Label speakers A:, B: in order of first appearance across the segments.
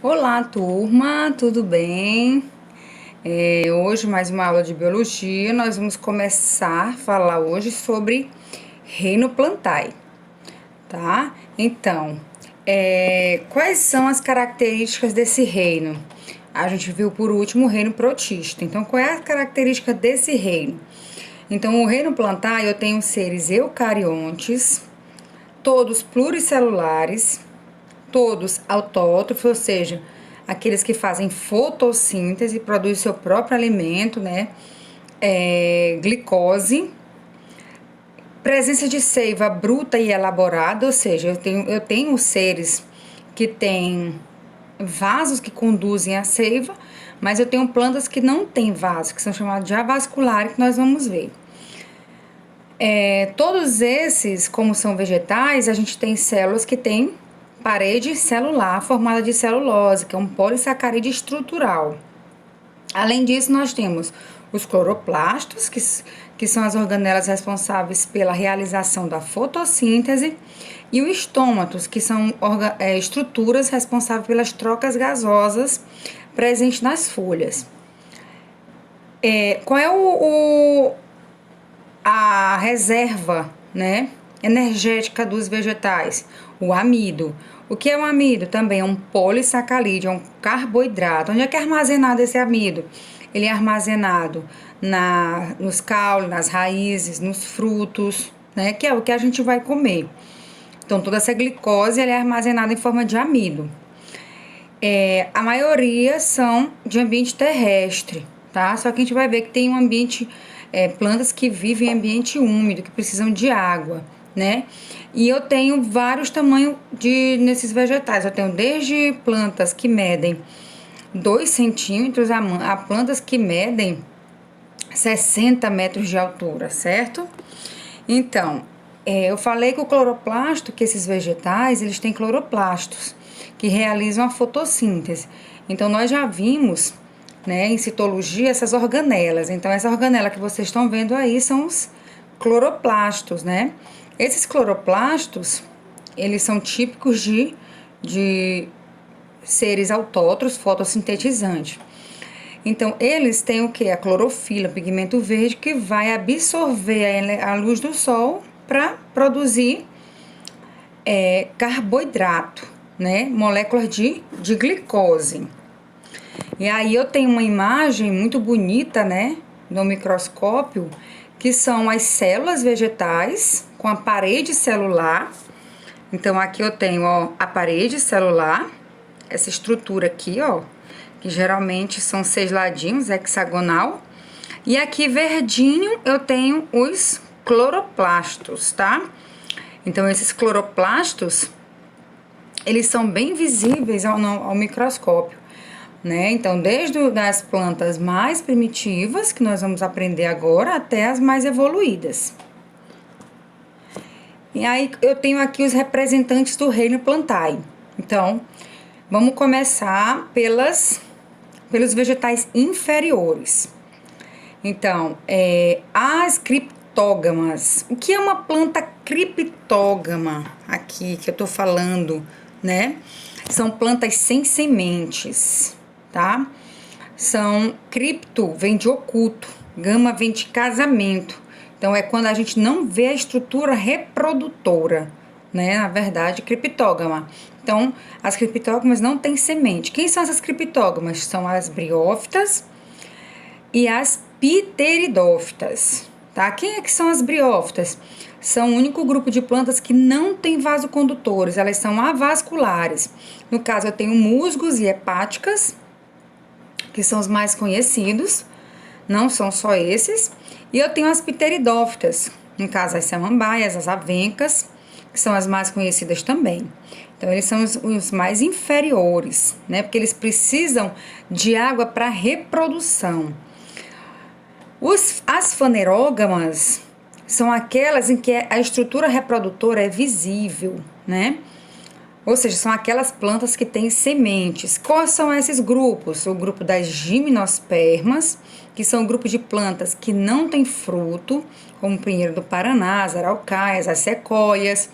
A: Olá, turma, tudo bem? Hoje mais uma aula de biologia. Nós vamos começar a falar hoje sobre reino plantae, tá? Então, quais são as características desse reino? A gente viu por último o reino protista. Então, qual é a característica desse reino? Então, o reino plantae eu tenho seres eucariontes, todos pluricelulares, todos autótrofos, ou seja, aqueles que fazem fotossíntese, produzem seu próprio alimento, né? Glicose, presença de seiva bruta e elaborada, ou seja, eu tenho seres que têm vasos que conduzem a seiva, mas eu tenho plantas que não têm vasos, que são chamados de avasculares, que nós vamos ver. Todos esses, como são vegetais, a gente tem células que têm parede celular formada de celulose, que é um polissacarídeo estrutural. Além disso, nós temos os cloroplastos, que são as organelas responsáveis pela realização da fotossíntese, e os estômatos, que são estruturas responsáveis pelas trocas gasosas presentes nas folhas. Qual é a reserva, né, energética dos vegetais? O amido. O que é o amido? Também é um polissacarídeo, é um carboidrato. Onde é que é armazenado esse amido? Ele é armazenado nos caules, nas raízes, nos frutos, né, que é o que a gente vai comer. Então, toda essa glicose ela é armazenada em forma de amido. A maioria são de ambiente terrestre, tá? Só que a gente vai ver que tem um ambiente, plantas que vivem em ambiente úmido, que precisam de água, né? E eu tenho vários tamanhos nesses vegetais. Eu tenho desde plantas que medem 2 centímetros a plantas que medem 60 metros de altura, certo? Então, eu falei que o cloroplasto, que esses vegetais, eles têm cloroplastos, que realizam a fotossíntese. Então, nós já vimos, né, em citologia, essas organelas. Então, essa organela que vocês estão vendo aí são os cloroplastos, né? Esses cloroplastos, eles são típicos de seres autótrofos fotossintetizantes. Então, eles têm o que? A clorofila, pigmento verde, que vai absorver a luz do sol para produzir carboidrato, né? Moléculas de glicose. E aí eu tenho uma imagem muito bonita, né? No microscópio, que são as células vegetais com a parede celular. Então, aqui eu tenho, ó, a parede celular, essa estrutura aqui, ó, que geralmente são 6 ladinhos, hexagonal. E aqui, verdinho, eu tenho os cloroplastos, tá? Então, esses cloroplastos, eles são bem visíveis ao microscópio, né? Então, desde as plantas mais primitivas, que nós vamos aprender agora, até as mais evoluídas. E aí, eu tenho aqui os representantes do reino plantae. Então, vamos começar pelos vegetais inferiores. Então, as criptógamas. O que é uma planta criptógama aqui que eu tô falando, né? São plantas sem sementes, tá? Cripto vem de oculto, gama vem de casamento. Então, é quando a gente não vê a estrutura reprodutora, né? Na verdade, criptógama. Então, as criptógamas não têm semente. Quem são essas criptógamas? São as briófitas e as pteridófitas, tá? Quem é que são as briófitas? São o único grupo de plantas que não tem vasocondutores, elas são avasculares. No caso, eu tenho musgos e hepáticas, que são os mais conhecidos, não são só esses. E eu tenho as pteridófitas, no caso, as samambaias, as avencas, que são as mais conhecidas também. Então, eles são os mais inferiores, né? Porque eles precisam de água para reprodução. As fanerógamas são aquelas em que a estrutura reprodutora é visível, né? Ou seja, são aquelas plantas que têm sementes. Quais são esses grupos? O grupo das gimnospermas, que são um grupo de plantas que não têm fruto, como o pinheiro do Paraná, as araucáias, as sequoias.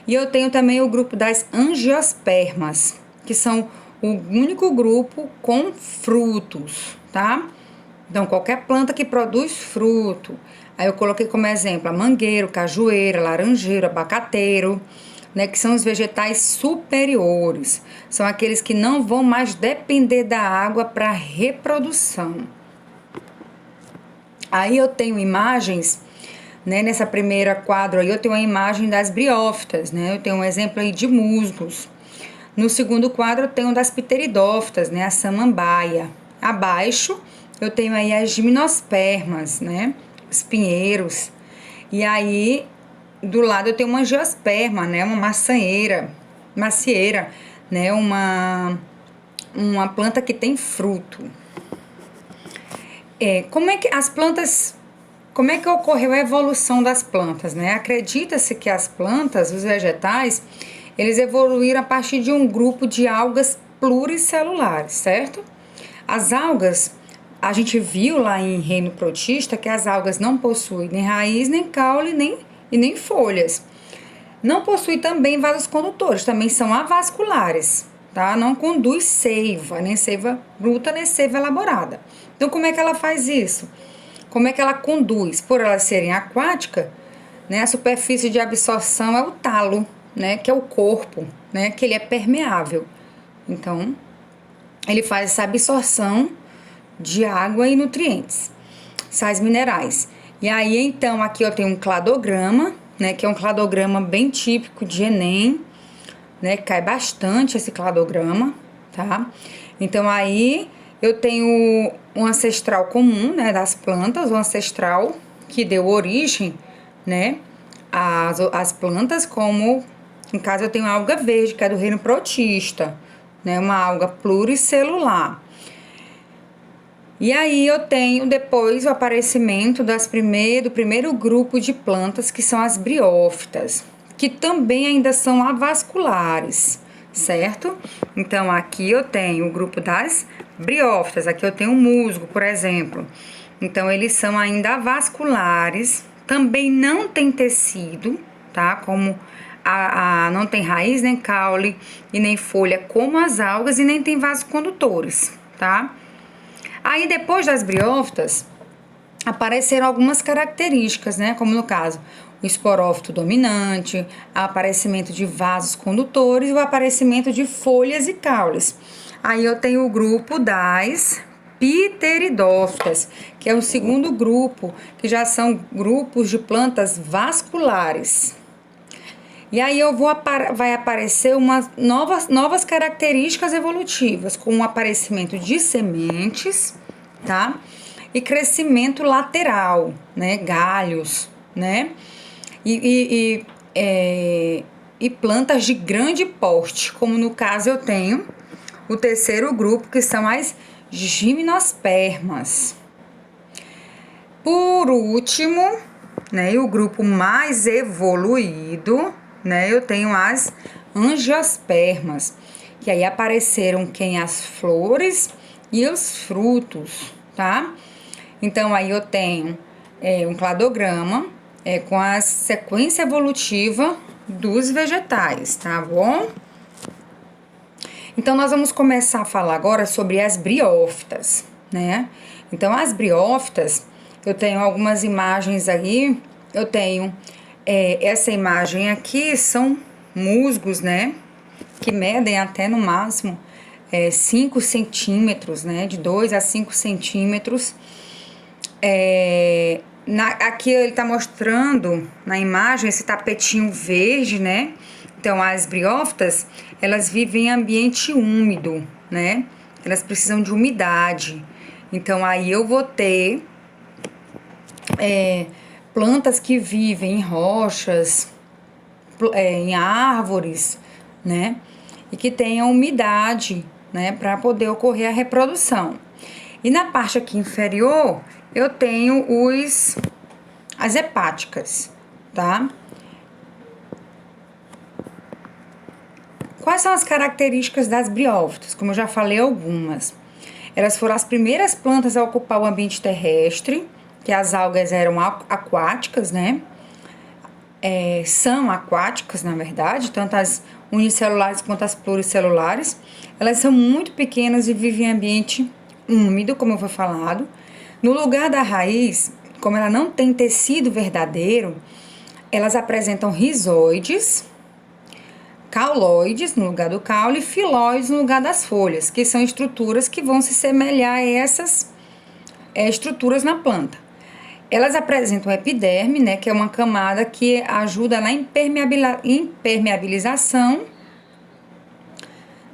A: E eu tenho também o grupo das angiospermas, que são o único grupo com frutos, tá? Então, qualquer planta que produz fruto. Aí eu coloquei como exemplo a mangueiro, cajueira, laranjeiro, abacateiro, né? Que são os vegetais superiores. São aqueles que não vão mais depender da água para reprodução. Aí eu tenho imagens, né? Nessa primeira quadro aí eu tenho a imagem das briófitas, né? Eu tenho um exemplo aí de musgos. No segundo quadro eu tenho das pteridófitas, né? A samambaia. Abaixo eu tenho aí as gimnospermas, né? Os pinheiros. E aí do lado eu tenho uma angiosperma, né? Uma macieira, né? Uma planta que tem fruto. Como é que as plantas, como é que ocorreu a evolução das plantas, né? Acredita-se que as plantas, os vegetais, eles evoluíram a partir de um grupo de algas pluricelulares, certo? As algas, a gente viu lá em Reino Protista que as algas não possuem nem raiz, nem caule, nem folhas. Não possui também vasos condutores, também são avasculares, tá? Não conduz seiva, nem seiva bruta, nem seiva elaborada. Então, como é que ela faz isso? Como é que ela conduz? Por elas serem aquáticas, né? A superfície de absorção é o talo, né? Que é o corpo, né? Que ele é permeável. Então, ele faz essa absorção de água e nutrientes, sais minerais. E aí, então, aqui eu tenho um cladograma, né? Que é um cladograma bem típico de Enem, né? Cai bastante esse cladograma, tá? Então, aí eu tenho um ancestral comum, né? Das plantas, um ancestral que deu origem, né? As plantas, como, no caso, eu tenho a alga verde, que é do reino protista, né? Uma alga pluricelular. E aí eu tenho depois o aparecimento do primeiro grupo de plantas, que são as briófitas, que também ainda são avasculares, certo? Então aqui eu tenho o grupo das briófitas, aqui eu tenho o musgo, por exemplo. Então eles são ainda avasculares, também não tem tecido, tá? Como não tem raiz, nem caule e nem folha como as algas e nem tem vasos condutores, tá? Aí, depois das briófitas, apareceram algumas características, né? Como no caso, o esporófito dominante, o aparecimento de vasos condutores e o aparecimento de folhas e caules. Aí eu tenho o grupo das pteridófitas, que é o segundo grupo, que já são grupos de plantas vasculares. E aí vai aparecer umas novas características evolutivas, com o aparecimento de sementes, tá? E crescimento lateral, né? Galhos, né? E plantas de grande porte, como no caso eu tenho o terceiro grupo, que são as gimnospermas. Por último, né? E o grupo mais evoluído, né? Eu tenho as angiospermas, que aí apareceram as flores e os frutos, tá? Então aí eu tenho um cladograma com a sequência evolutiva dos vegetais, tá bom? Então nós vamos começar a falar agora sobre as briófitas, né? Então as briófitas, eu tenho algumas imagens aí, eu tenho essa imagem aqui, são musgos, né? Que medem até no máximo 5 centímetros, né? De 2 a 5 centímetros. Aqui ele tá mostrando na imagem esse tapetinho verde, né? Então as briófitas, elas vivem em ambiente úmido, né? Elas precisam de umidade. Então aí eu vou ter plantas que vivem em rochas, em árvores, né? E que tenham umidade, né? Para poder ocorrer a reprodução. E na parte aqui inferior, eu tenho as hepáticas, tá? Quais são as características das briófitas? Como eu já falei algumas. Elas foram as primeiras plantas a ocupar o ambiente terrestre, que as algas eram aquáticas, né? são aquáticas, na verdade, tanto as unicelulares quanto as pluricelulares. Elas são muito pequenas e vivem em ambiente úmido, como foi falado. No lugar da raiz, como ela não tem tecido verdadeiro, elas apresentam rizoides, cauloides no lugar do caule e filóides no lugar das folhas, que são estruturas que vão se semelhar a essas estruturas na planta. Elas apresentam epiderme, né, que é uma camada que ajuda na impermeabilização,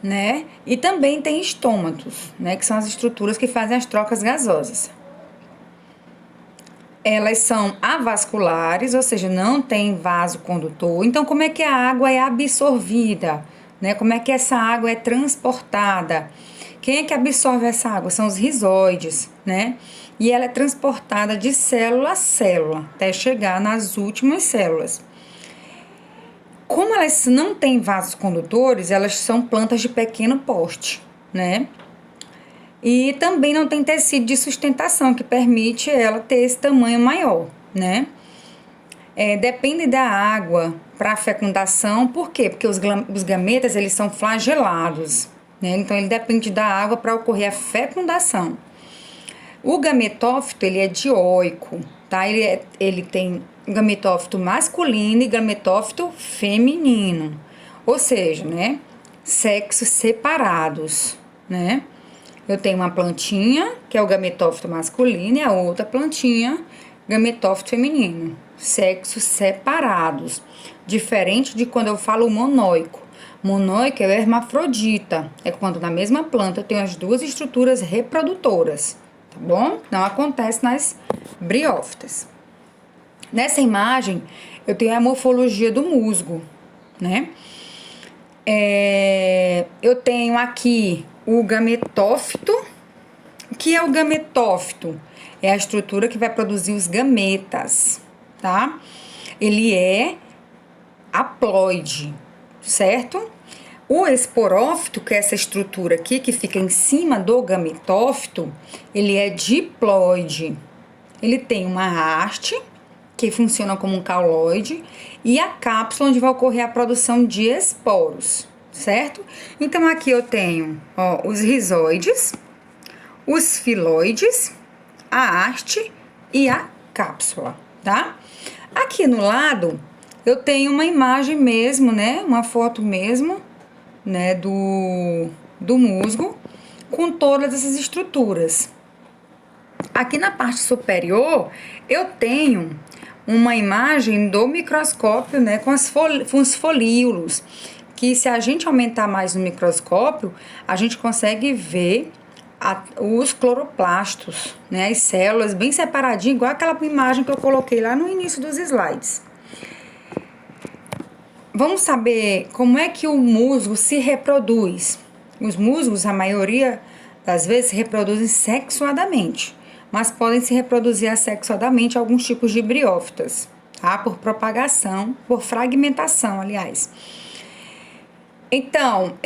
A: né, e também tem estômatos, né, que são as estruturas que fazem as trocas gasosas. Elas são avasculares, ou seja, não tem vaso condutor. Então, como é que a água é absorvida, né? Como é que essa água é transportada? Quem é que absorve essa água? São os rizoides, né? E ela é transportada de célula a célula, até chegar nas últimas células. Como elas não têm vasos condutores, elas são plantas de pequeno porte, né? E também não tem tecido de sustentação, que permite ela ter esse tamanho maior, né? Depende da água para a fecundação. Por quê? Porque os gametas, eles são flagelados, né? Então, ele depende da água para ocorrer a fecundação. O gametófito, ele é dioico, tá? Ele tem gametófito masculino e gametófito feminino. Ou seja, né? Sexos separados, né? Eu tenho uma plantinha, que é o gametófito masculino, e a outra plantinha, gametófito feminino. Sexos separados. Diferente de quando eu falo monóico. Monóico é o hermafrodita. É quando na mesma planta eu tenho as duas estruturas reprodutoras. Tá bom? Não acontece nas briófitas. Nessa imagem, eu tenho a morfologia do musgo, né? Eu tenho aqui o gametófito. O que é o gametófito? É a estrutura que vai produzir os gametas, tá? Ele é haploide, certo? O esporófito, que é essa estrutura aqui, que fica em cima do gametófito, ele é diploide. Ele tem uma haste, que funciona como um cauloide, e a cápsula onde vai ocorrer a produção de esporos, certo? Então, aqui eu tenho, ó, os rizoides, os filoides, a haste e a cápsula, tá? Aqui no lado, eu tenho uma imagem mesmo, né? Uma foto mesmo, né? Do musgo, com todas essas estruturas. Aqui na parte superior, eu tenho uma imagem do microscópio, né, com os folíolos, que se a gente aumentar mais no microscópio, a gente consegue ver os cloroplastos, né, as células bem separadinhas, igual aquela imagem que eu coloquei lá no início dos slides. Vamos saber como é que o musgo se reproduz. Os musgos, a maioria das vezes, se reproduzem sexuadamente, mas podem se reproduzir assexuadamente alguns tipos de briófitas, tá? Por propagação, por fragmentação, aliás. Então,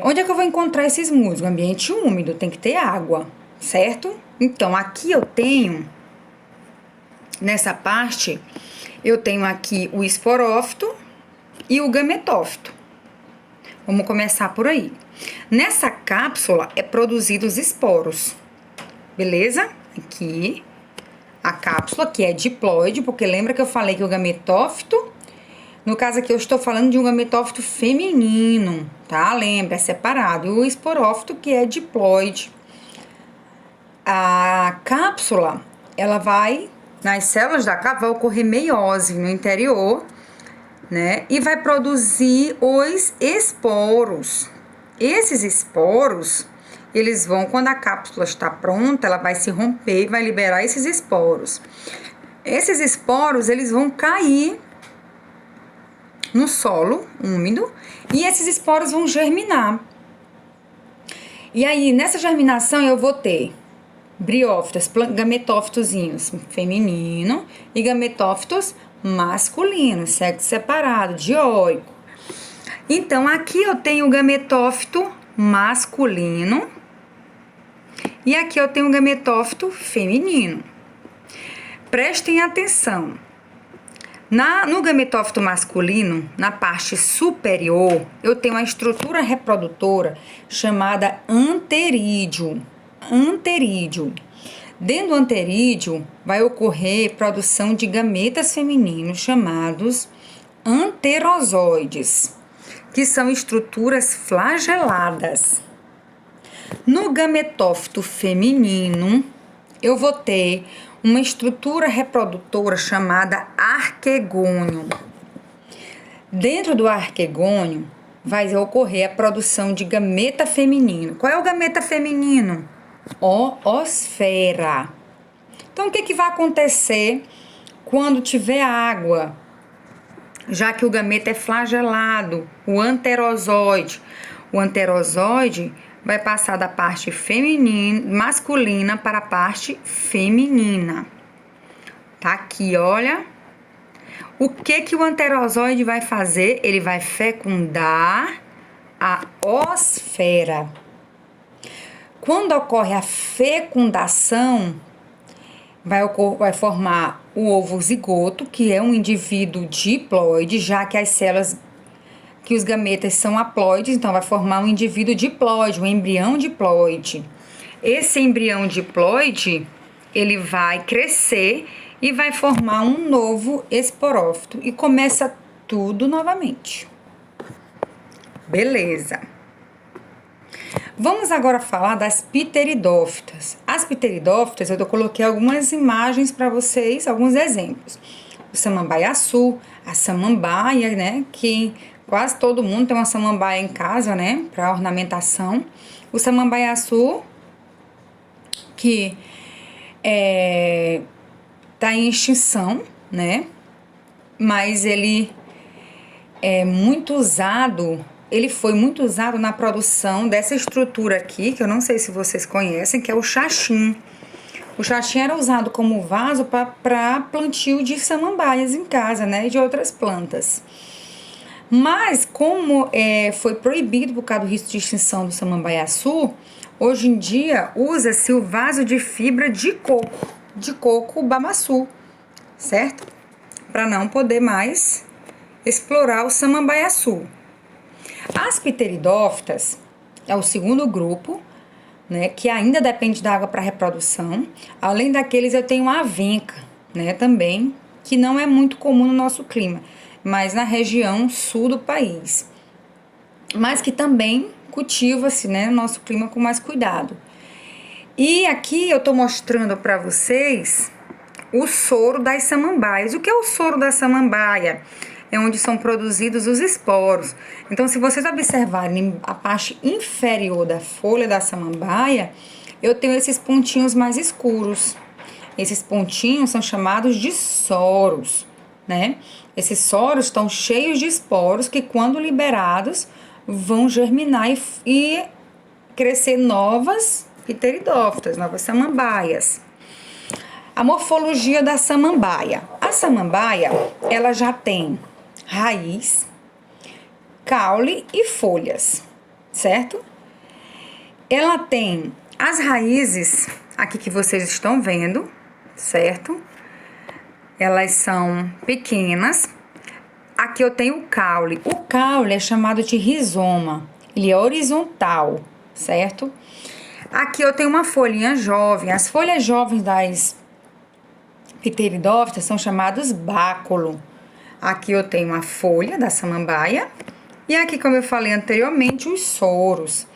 A: onde é que eu vou encontrar esses musgos? Ambiente úmido, tem que ter água, certo? Então, aqui eu tenho, nessa parte, eu tenho aqui o esporófito e o gametófito. Vamos começar por aí. Nessa cápsula é produzido os esporos, beleza? Aqui, a cápsula, que é diploide, porque lembra que eu falei que o gametófito, no caso aqui eu estou falando de um gametófito feminino, tá? Lembra, é separado. E o esporófito, que é diploide. A cápsula, ela vai, nas células da cápsula, vai ocorrer meiose no interior, né? E vai produzir os esporos. Esses esporos, eles vão, quando a cápsula está pronta, ela vai se romper e vai liberar esses esporos. Esses esporos, eles vão cair no solo úmido e esses esporos vão germinar. E aí, nessa germinação, eu vou ter briófitas, gametófitozinhos feminino e gametófitos masculinos, sexo separado, dioico. Então, aqui eu tenho o gametófito masculino e aqui eu tenho o gametófito feminino. Prestem atenção. No gametófito masculino, na parte superior, eu tenho uma estrutura reprodutora chamada anterídeo. Anterídeo. Dentro do anterídeo vai ocorrer produção de gametas femininos chamados anterozóides, que são estruturas flageladas. No gametófito feminino, eu vou ter uma estrutura reprodutora chamada arquegônio. Dentro do arquegônio vai ocorrer a produção de gameta feminino. Qual é o gameta feminino? Oosfera. Então, o que vai acontecer quando tiver água? Já que o gameta é flagelado, o anterozóide. O anterozóide vai passar da parte feminina, masculina para a parte feminina. Tá aqui, olha. O que o anterozóide vai fazer? Ele vai fecundar a oosfera. Quando ocorre a fecundação, vai formar o ovo zigoto, que é um indivíduo diploide, já que as células, que os gametas são haploides, então vai formar um indivíduo diploide, um embrião diploide. Esse embrião diploide, ele vai crescer e vai formar um novo esporófito e começa tudo novamente. Beleza. Vamos agora falar das pteridófitas. As pteridófitas, eu coloquei algumas imagens para vocês, alguns exemplos. O samambaiaçu, a samambaia, né, que quase todo mundo tem uma samambaia em casa, né, para ornamentação. O samambaiaçu, que tá em extinção, né, mas ele é muito usado. Ele foi muito usado na produção dessa estrutura aqui, que eu não sei se vocês conhecem, que é o xaxim. O xaxim era usado como vaso para plantio de samambaias em casa, né, e de outras plantas. Mas como foi proibido por causa do risco de extinção do samambaiaçu, hoje em dia usa-se o vaso de fibra de coco babaçu, certo? Para não poder mais explorar o samambaiaçu. As pteridófitas é o segundo grupo, né, que ainda depende da água para reprodução. Além daqueles, eu tenho a avenca, né, também, que não é muito comum no nosso clima, mas na região sul do país. Mas que também cultiva-se, né, no nosso clima com mais cuidado. E aqui eu estou mostrando para vocês o soro das samambaias. O que é o soro da samambaia? É onde são produzidos os esporos. Então, se vocês observarem a parte inferior da folha da samambaia, eu tenho esses pontinhos mais escuros. Esses pontinhos são chamados de soros, né? Esses soros estão cheios de esporos que, quando liberados, vão germinar e crescer novas pteridófitas, novas samambaias. A morfologia da samambaia. A samambaia, ela já tem raiz, caule e folhas, certo? Ela tem as raízes, aqui que vocês estão vendo, certo? Elas são pequenas. Aqui eu tenho o caule. O caule é chamado de rizoma, ele é horizontal, certo? Aqui eu tenho uma folhinha jovem. As folhas jovens das pteridófitas são chamados báculo. Aqui eu tenho a folha da samambaia e aqui, como eu falei anteriormente, os soros.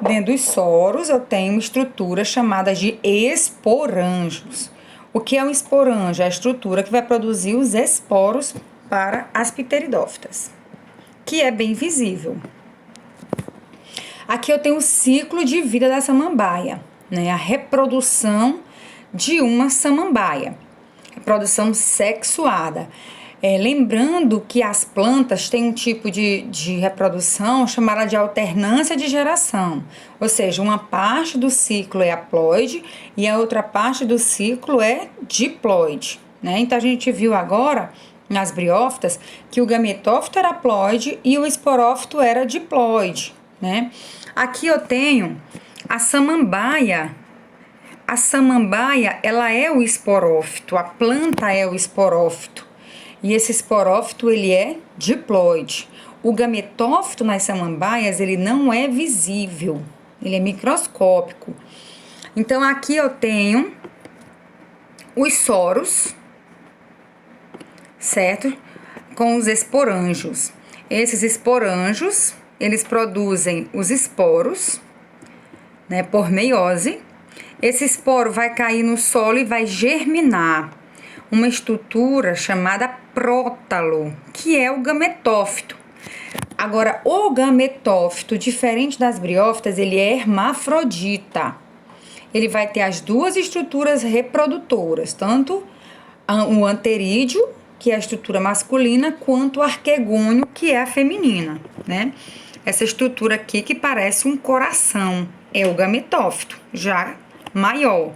A: Dentro dos soros eu tenho estruturas chamadas de esporângios. O que é um esporângio? É a estrutura que vai produzir os esporos para as pteridófitas, que é bem visível. Aqui eu tenho o ciclo de vida da samambaia, né? A reprodução de uma samambaia. Reprodução sexuada. Lembrando que as plantas têm um tipo de reprodução chamada de alternância de geração. Ou seja, uma parte do ciclo é haploide e a outra parte do ciclo é diploide, né? Então, a gente viu agora, nas briófitas, que o gametófito era haploide e o esporófito era diploide, né? Aqui eu tenho a samambaia. A samambaia, ela é o esporófito, a planta é o esporófito. E esse esporófito, ele é diploide. O gametófito nas samambaias, ele não é visível, ele é microscópico. Então, aqui eu tenho os soros, certo? Com os esporângios. Esses esporângios, eles produzem os esporos, né, por meiose. Esse esporo vai cair no solo e vai germinar uma estrutura chamada prótalo, que é o gametófito. Agora, o gametófito, diferente das briófitas, ele é hermafrodita. Ele vai ter as duas estruturas reprodutoras, tanto o anterídeo, que é a estrutura masculina, quanto o arquegônio, que é a feminina, né? Essa estrutura aqui que parece um coração é o gametófito, já maior.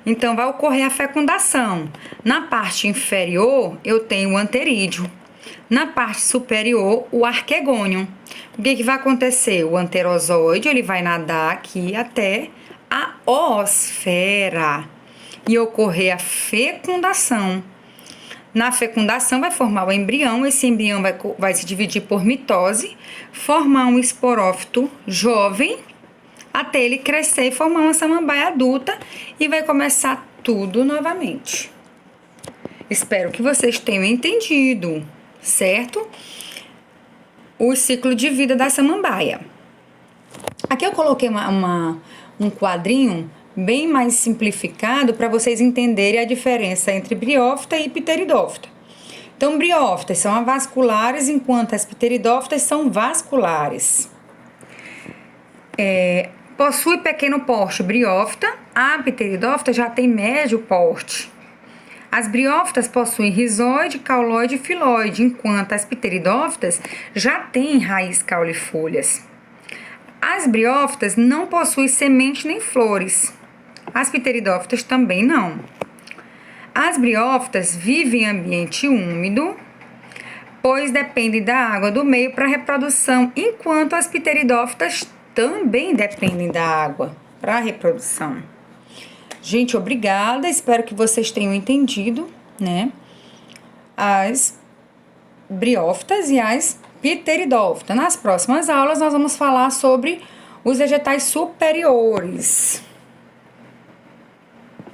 A: Então, vai ocorrer a fecundação. Na parte inferior, eu tenho o anterídeo. Na parte superior, o arquegônio. O que vai acontecer? O anterozoide, ele vai nadar aqui até a oosfera e ocorrer a fecundação. Na fecundação, vai formar o embrião. Esse embrião vai se dividir por mitose, formar um esporófito jovem, até ele crescer e formar uma samambaia adulta e vai começar tudo novamente. Espero que vocês tenham entendido, certo? O ciclo de vida da samambaia. Aqui eu coloquei um quadrinho bem mais simplificado para vocês entenderem a diferença entre briófita e pteridófita. Então, briófitas são avasculares, enquanto as pteridófitas são vasculares. Possui pequeno porte briófita, a pteridófita já tem médio porte. As briófitas possuem rizóide, cauloide e filóide, enquanto as pteridófitas já têm raiz, caule e folhas. As briófitas não possuem semente nem flores. As pteridófitas também não. As briófitas vivem em ambiente úmido, pois dependem da água do meio para a reprodução, enquanto as pteridófitas também dependem da água para a reprodução. Gente, obrigada. Espero que vocês tenham entendido, né? As briófitas e as pteridófitas. Nas próximas aulas, nós vamos falar sobre os vegetais superiores.